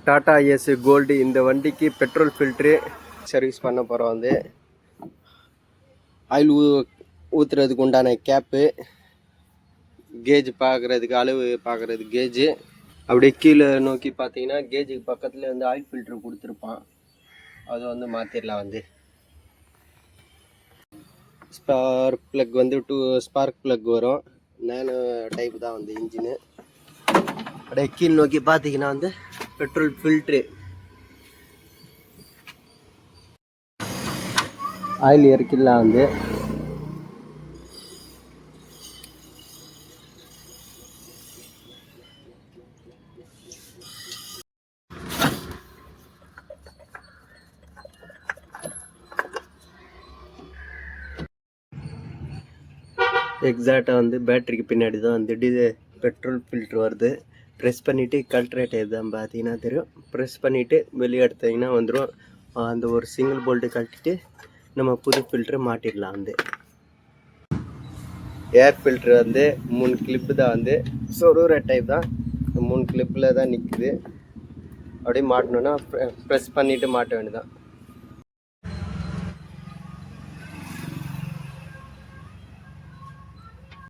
Tata ace gold இந்த வண்டிக்கு petrol filter service பண்ண போகிறோம். வந்து ஆயில் ஊற்றுறதுக்கு உண்டான கேப்பு, கேஜ் பார்க்குறதுக்கு அளவு பார்க்குறது கேஜு. அப்படியே கீழே நோக்கி பார்த்தீங்கன்னா கேஜுக்கு பக்கத்தில் வந்து ஆயில் ஃபில்ட்ரு கொடுத்துருப்பான், அதை வந்து மாற்றிடலாம். வந்து ஸ்பார்க் ப்ளக் வந்து ஸ்பார்க் ப்ளக் வரும், நேனோ டைப் தான் வந்து இன்ஜினு. அப்படியே கீழ் நோக்கி பார்த்தீங்கன்னா வந்து பெட்ரோல் ஃபில்ட்ரு, ஆயில் இறக்கிடலாம். வந்து எக்ஸாக்டாக வந்து பேட்டரிக்கு பின்னாடி தான் வந்து பெட்ரோல் ஃபில்ட்ரு வருது. ப்ரெஸ் பண்ணிவிட்டு கல்ட்ரேட் எதுதான் பார்த்தீங்கன்னா தெரியும். ப்ரெஸ் பண்ணிவிட்டு வெளியே எடுத்தீங்கன்னா வந்துடும். அந்த ஒரு சிங்கிள் போல்ட்டு கழட்டிட்டு நம்ம புது ஃபில்ட்ரு மாட்டிடலாம். வந்து ஏர் ஃபில்ட்ரு வந்து 3 கிளிப்பு தான், வந்து சொருகிற டைப் தான். 3 கிளிப்பில் தான் நிற்குது. அப்படியே மாட்டணுன்னா ப்ரெஸ் பண்ணிவிட்டு மாட்ட வேண்டியதான்.